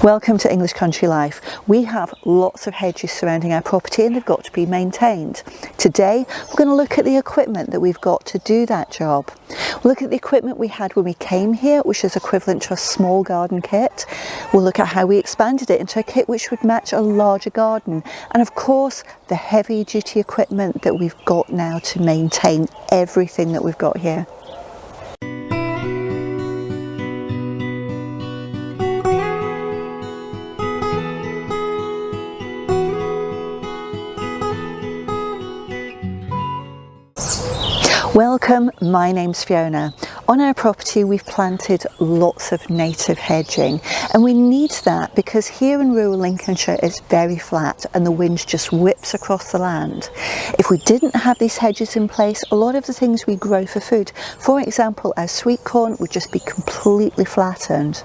Welcome to English Country Life. We have lots of hedges surrounding our property and they've got to be maintained. Today we're going to look at the equipment that we've got to do that job. We'll look at the equipment we had when we came here, which is equivalent to a small garden kit. We'll look at how we expanded it into a kit which would match a larger garden. And of course the heavy duty equipment that we've got now to maintain everything that we've got here. Welcome, my name's Fiona. On our property we've planted lots of native hedging and we need that because here in rural Lincolnshire it's very flat and the wind just whips across the land. If we didn't have these hedges in place, a lot of the things we grow for food, for example our sweet corn, would just be completely flattened.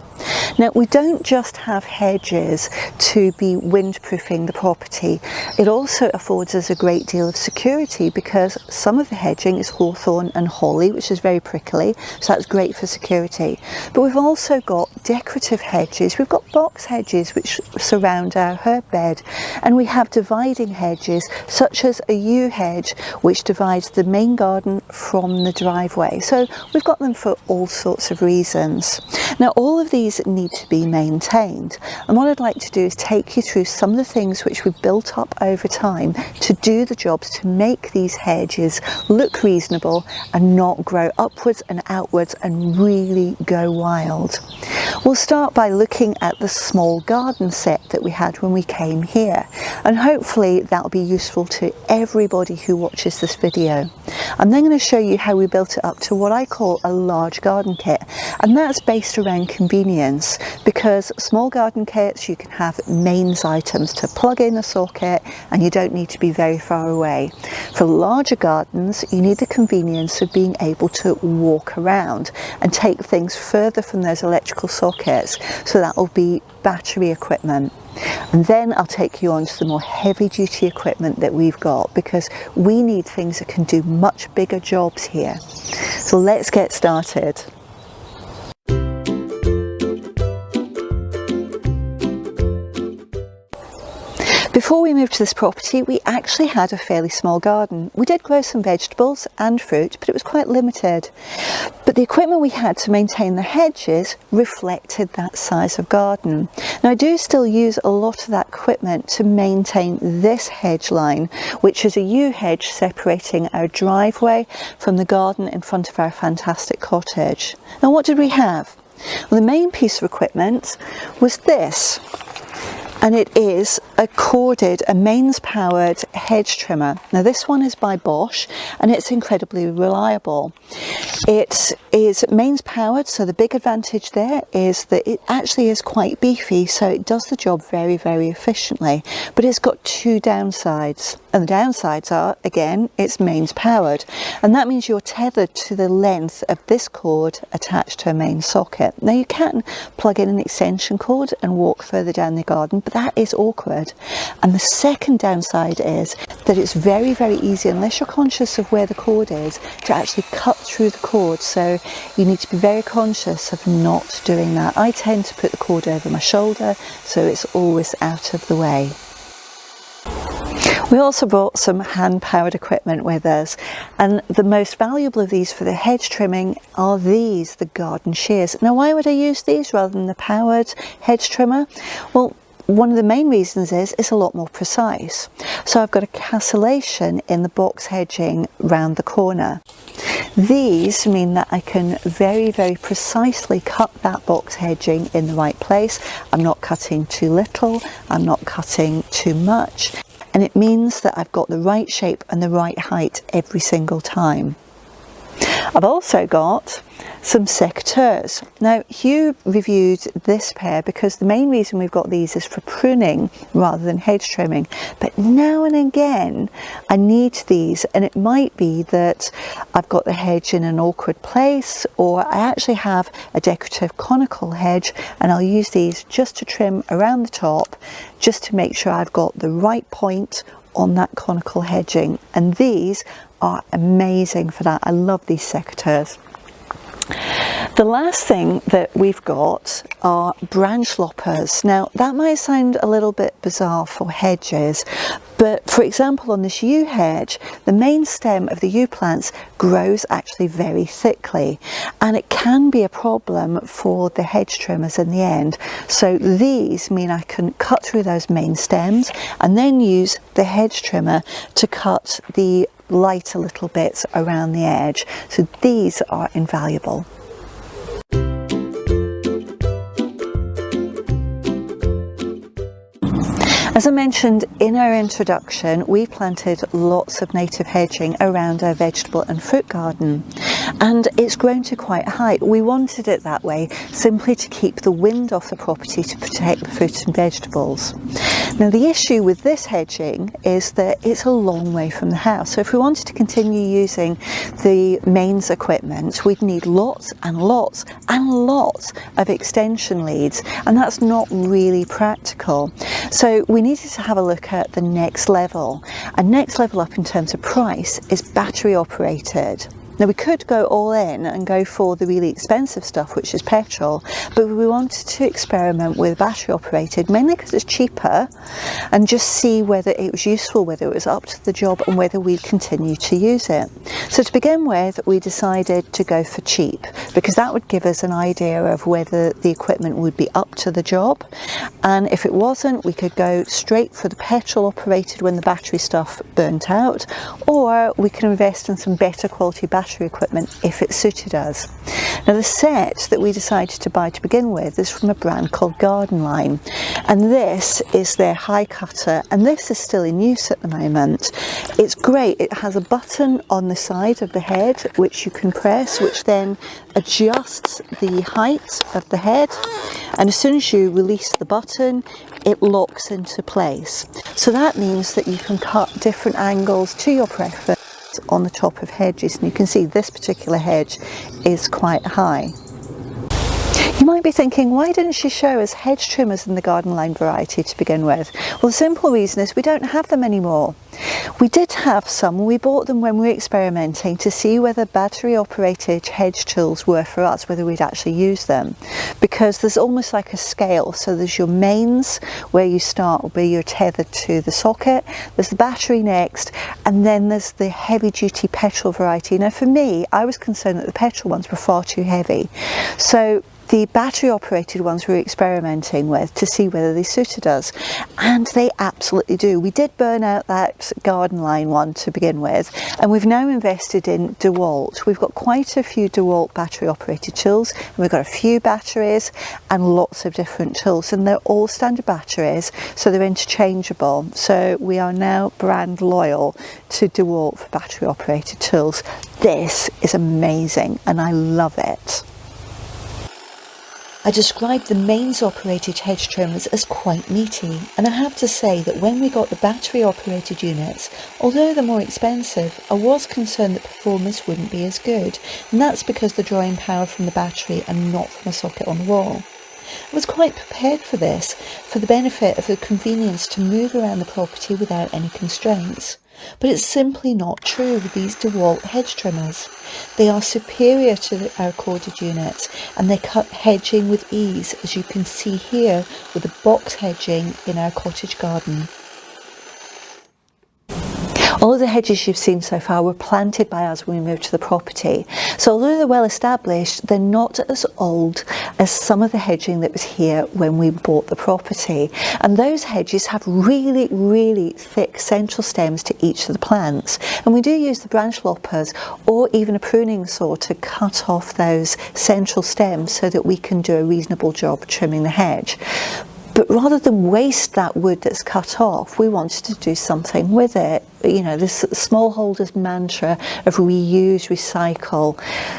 Now we don't just have hedges to be windproofing the property, it also affords us a great deal of security because some of the hedging is hawthorn and holly, which is very prickly, so that's great for security. But we've also got decorative hedges, we've got box hedges which surround our herb bed, and we have dividing hedges such as a yew hedge which divides the main garden from the driveway. So we've got them for all sorts of reasons. Now all of these need to be maintained, and what I'd like to do is take you through some of the things which we've built up over time to do the jobs to make these hedges look reasonable and not grow upwards and outwards and really go wild. We'll start by looking at the small garden set that we had when we came here, and hopefully that'll be useful to everybody who watches this video. I'm then going to show you how we built it up to what I call a large garden kit, and that's based around convenience because small garden kits you can have mains items to plug in a socket and you don't need to be very far away. For larger gardens you need the convenience of being able to walk around and take things further from those electrical sockets, so that will be battery equipment. And then I'll take you on to the more heavy duty equipment that we've got because we need things that can do much bigger jobs here. So let's get started. Before we moved to this property, we actually had a fairly small garden. We did grow some vegetables and fruit, but it was quite limited. But the equipment we had to maintain the hedges reflected that size of garden. Now I do still use a lot of that equipment to maintain this hedge line, which is a yew hedge separating our driveway from the garden in front of our fantastic cottage. Now what did we have? Well, the main piece of equipment was this. And it is a mains powered hedge trimmer. Now this one is by Bosch and it's incredibly reliable. It is mains powered, so the big advantage there is that it actually is quite beefy, so it does the job very, very efficiently. But it's got two downsides, and the downsides are, again, it's mains powered, and that means you're tethered to the length of this cord attached to a main socket. Now you can plug in an extension cord and walk further down the garden, but that is awkward. And the second downside is that it's very, very easy, unless you're conscious of where the cord is, to actually cut through the cord. So you need to be very conscious of not doing that. I tend to put the cord over my shoulder so it's always out of the way. We also brought some hand-powered equipment with us, and the most valuable of these for the hedge trimming are these, the garden shears. Now why would I use these rather than the powered hedge trimmer? Well, one of the main reasons is it's a lot more precise. So I've got a cancellation in the box hedging round the corner. These mean that I can very, very precisely cut that box hedging in the right place. I'm not cutting too little, I'm not cutting too much, and it means that I've got the right shape and the right height every single time. I've also got some secateurs. Now Hugh reviewed this pair because the main reason we've got these is for pruning rather than hedge trimming, but now and again I need these, and it might be that I've got the hedge in an awkward place, or I actually have a decorative conical hedge and I'll use these just to trim around the top, just to make sure I've got the right point on that conical hedging, and these are amazing for that. I love these secateurs. The last thing that we've got are branch loppers. Now that might sound a little bit bizarre for hedges, but for example on this yew hedge, the main stem of the yew plants grows actually very thickly, and it can be a problem for the hedge trimmers in the end. So these mean I can cut through those main stems and then use the hedge trimmer to cut the lighter little bits around the edge. So these are invaluable. As I mentioned in our introduction, we planted lots of native hedging around our vegetable and fruit garden, and it's grown to quite a height. We wanted it that way simply to keep the wind off the property to protect the fruits and vegetables. Now the issue with this hedging is that it's a long way from the house, so if we wanted to continue using the mains equipment, we'd need lots and lots and lots of extension leads, and that's not really practical. So we needed to have a look at the next level, and next level up in terms of price is battery operated. Now we could go all in and go for the really expensive stuff, which is petrol, but we wanted to experiment with battery operated, mainly because it's cheaper, and just see whether it was useful, whether it was up to the job, and whether we'd continue to use it. So to begin with, we decided to go for cheap, because that would give us an idea of whether the equipment would be up to the job, and if it wasn't, we could go straight for the petrol operated when the battery stuff burnt out, or we can invest in some better quality battery equipment if it suited us. Now the set that we decided to buy to begin with is from a brand called Garden Line, and this is their high cutter, and this is still in use at the moment. It's great. It has a button on the side of the head which you can press, which then adjusts the height of the head, and as soon as you release the button it locks into place. So that means that you can cut different angles to your preference on the top of hedges, and you can see this particular hedge is quite high. You might be thinking, why didn't she show us hedge trimmers in the Garden Line variety to begin with? Well, the simple reason is we don't have them anymore. We did have some. We bought them when we were experimenting to see whether battery operated hedge tools were for us, whether we'd actually use them, because there's almost like a scale. So there's your mains where you start, where you're tethered to the socket, there's the battery next, and then there's the heavy duty petrol variety. Now for me, I was concerned that the petrol ones were far too heavy, so the battery operated ones we were experimenting with to see whether they suited us, and they absolutely do. We did burn out that Garden Line one to begin with, and we've now invested in DeWalt. We've got quite a few DeWalt battery operated tools, and we've got a few batteries and lots of different tools, and they're all standard batteries, so they're interchangeable. So we are now brand loyal to DeWalt for battery operated tools. This is amazing and I love it. I described the mains operated hedge trimmers as quite meaty, and I have to say that when we got the battery operated units, although they're more expensive, I was concerned that performance wouldn't be as good, and that's because they're drawing power from the battery and not from a socket on the wall. I was quite prepared for this, for the benefit of the convenience to move around the property without any constraints. But it's simply not true with these DeWalt hedge trimmers. They are superior to our corded units, and they cut hedging with ease, as you can see here with the box hedging in our cottage garden. All of the hedges you've seen so far were planted by us when we moved to the property. So although they're well established, they're not as old as some of the hedging that was here when we bought the property. And those hedges have really, really thick central stems to each of the plants. And we do use the branch loppers or even a pruning saw to cut off those central stems so that we can do a reasonable job trimming the hedge. But rather than waste that wood that's cut off, we wanted to do something with it. You know, this smallholders mantra of reuse, recycle.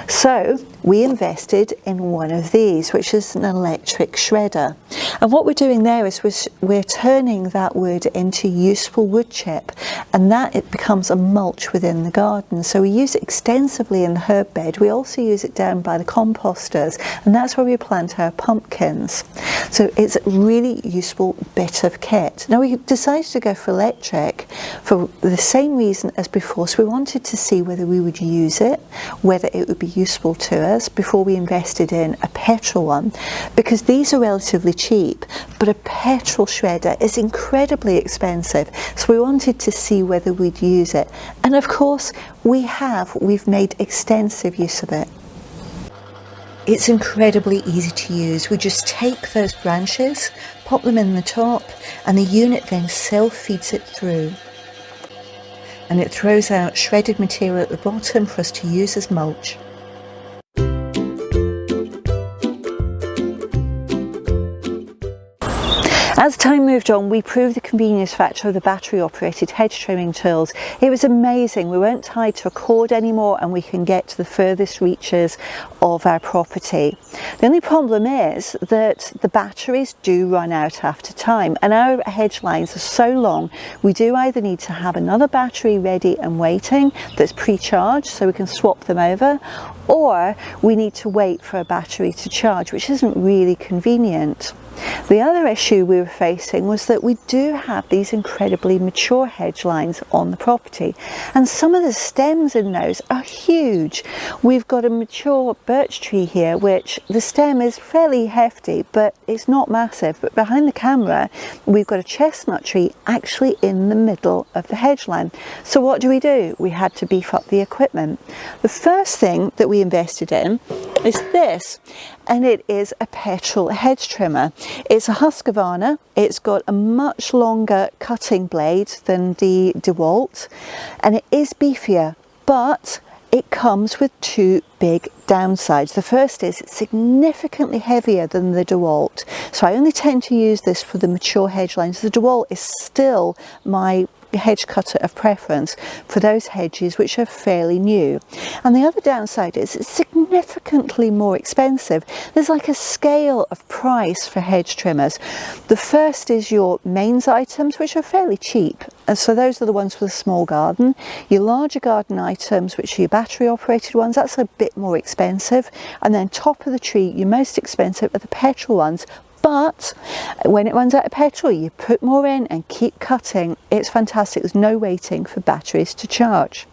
So we invested in one of these, which is an electric shredder. And what we're doing there is we're turning that wood into useful wood chip, and that it becomes a mulch within the garden. So we use it extensively in the herb bed. We also use it down by the composters, and that's where we plant our pumpkins. So it's a really useful bit of kit. Now we decided to go for electric for the same reason as before. So we wanted to see whether we would use it, whether it would be useful to us before we invested in a Petrol one, because these are relatively cheap, but a Petrol shredder is incredibly expensive. So we wanted to see whether we'd use it. And of course we've made extensive use of it. It's incredibly easy to use. We just take those branches, pop them in the top, and the unit then self-feeds it through. And it throws out shredded material at the bottom for us to use as mulch. As time moved on, we proved the convenience factor of the battery operated hedge trimming tools. It was amazing. We weren't tied to a cord anymore, and we can get to the furthest reaches of our property. The only problem is that the batteries do run out after time, and our hedge lines are so long, we do either need to have another battery ready and waiting that's pre-charged so we can swap them over, or we need to wait for a battery to charge, which isn't really convenient. The other issue we were facing was that we do have these incredibly mature hedge lines on the property, and some of the stems in those are huge. We've got a mature birch tree here, which the stem is fairly hefty, but it's not massive. But behind the camera, we've got a chestnut tree actually in the middle of the hedge line. So what do? We had to beef up the equipment. The first thing that we invested in is this, and it is a Petrol hedge trimmer. It's a Husqvarna. It's got a much longer cutting blade than the DeWalt, and it is beefier, but it comes with two big downsides. The first is it's significantly heavier than the DeWalt, so I only tend to use this for the mature hedge lines. The DeWalt is still my hedge cutter of preference for those hedges which are fairly new. And the other downside is it's significantly more expensive. There's like a scale of price for hedge trimmers. The first is your mains items, which are fairly cheap, and so those are the ones for the small garden. Your larger garden items, which are your battery operated ones, that's a bit more expensive. And then top of the tree, your most expensive are the Petrol ones. But when it runs out of petrol, you put more in and keep cutting. It's fantastic. There's no waiting for batteries to charge.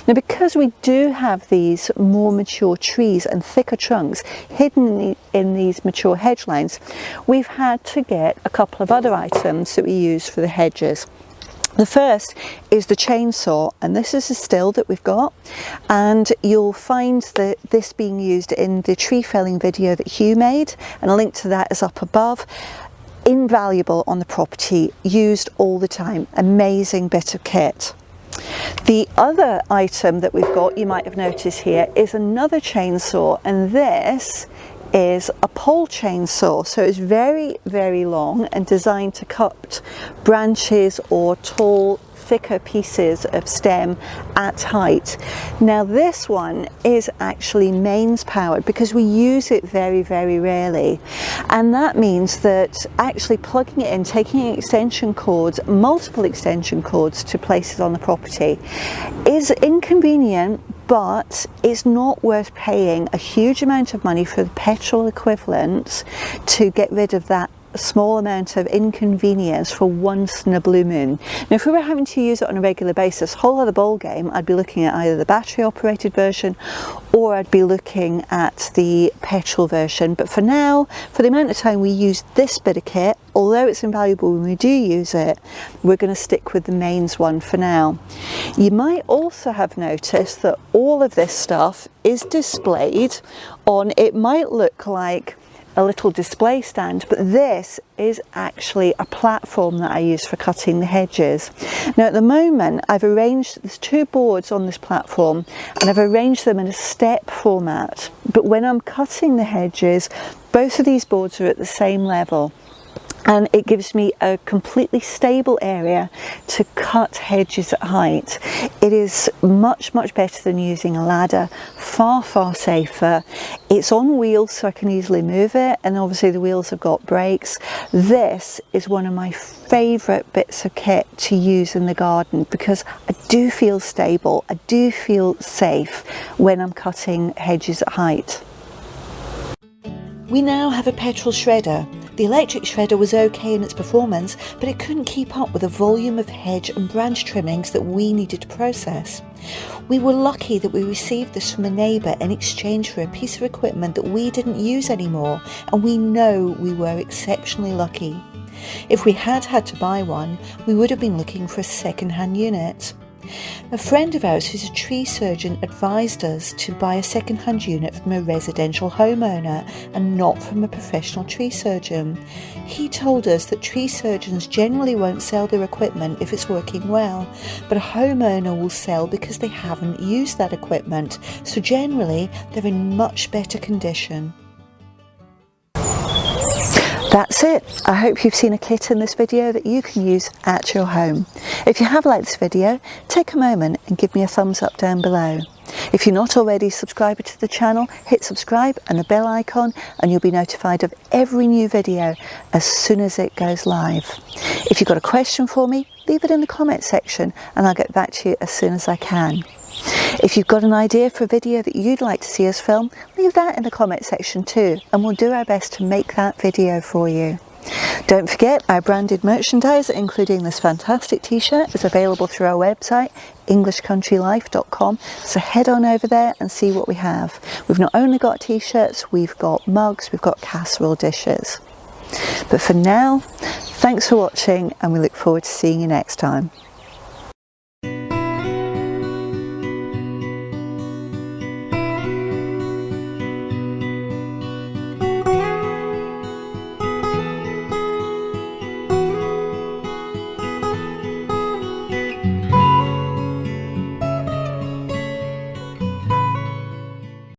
Now, because we do have these more mature trees and thicker trunks hidden in these mature hedge lines, we've had to get a couple of other items that we use for the hedges. The first is the chainsaw, and this is a still that we've got, and you'll find this being used in the tree felling video that Hugh made, and a link to that is up above. Invaluable on the property, used all the time, amazing bit of kit. The other item that we've got, you might have noticed here, is another chainsaw, and this is a pole chainsaw. So it's very, very long and designed to cut branches or tall, thicker pieces of stem at height. Now this one is actually mains powered because we use it very, very rarely, and that means that actually plugging it in, taking extension cords, multiple extension cords to places on the property is inconvenient, but it's not worth paying a huge amount of money for the petrol equivalent to get rid of that small amount of inconvenience for once in a blue moon. Now, if we were having to use it on a regular basis, whole other ball game, I'd be looking at either the battery operated version or I'd be looking at the petrol version. But for now, for the amount of time we use this bit of kit, although it's invaluable when we do use it, we're going to stick with the mains one for now. You might also have noticed that all of this stuff is displayed on, it might look like a little display stand, but this is actually a platform that I use for cutting the hedges. Now at the moment I've arranged, there's two boards on this platform and I've arranged them in a step format, but when I'm cutting the hedges, both of these boards are at the same level. And it gives me a completely stable area to cut hedges at height. It is much, much better than using a ladder, far, far safer. It's on wheels so I can easily move it, and obviously the wheels have got brakes. This is one of my favourite bits of kit to use in the garden because I do feel stable, I do feel safe when I'm cutting hedges at height. We now have a petrol shredder. The electric shredder was okay in its performance, but it couldn't keep up with the volume of hedge and branch trimmings that we needed to process. We were lucky that we received this from a neighbour in exchange for a piece of equipment that we didn't use anymore, and we know we were exceptionally lucky. If we had had to buy one, we would have been looking for a second-hand unit. A friend of ours who's a tree surgeon advised us to buy a second-hand unit from a residential homeowner and not from a professional tree surgeon. He told us that tree surgeons generally won't sell their equipment if it's working well, but a homeowner will sell because they haven't used that equipment, so generally they're in much better condition. That's it. I hope you've seen a kit in this video that you can use at your home. If you have liked this video, take a moment and give me a thumbs up down below. If you're not already subscribed to the channel, hit subscribe and the bell icon and you'll be notified of every new video as soon as it goes live. If you've got a question for me, leave it in the comment section and I'll get back to you as soon as I can. If you've got an idea for a video that you'd like to see us film, leave that in the comment section too, and we'll do our best to make that video for you. Don't forget, our branded merchandise, including this fantastic t-shirt, is available through our website, englishcountrylife.com, so head on over there and see what we have. We've not only got t-shirts, we've got mugs, we've got casserole dishes. But for now, thanks for watching and we look forward to seeing you next time.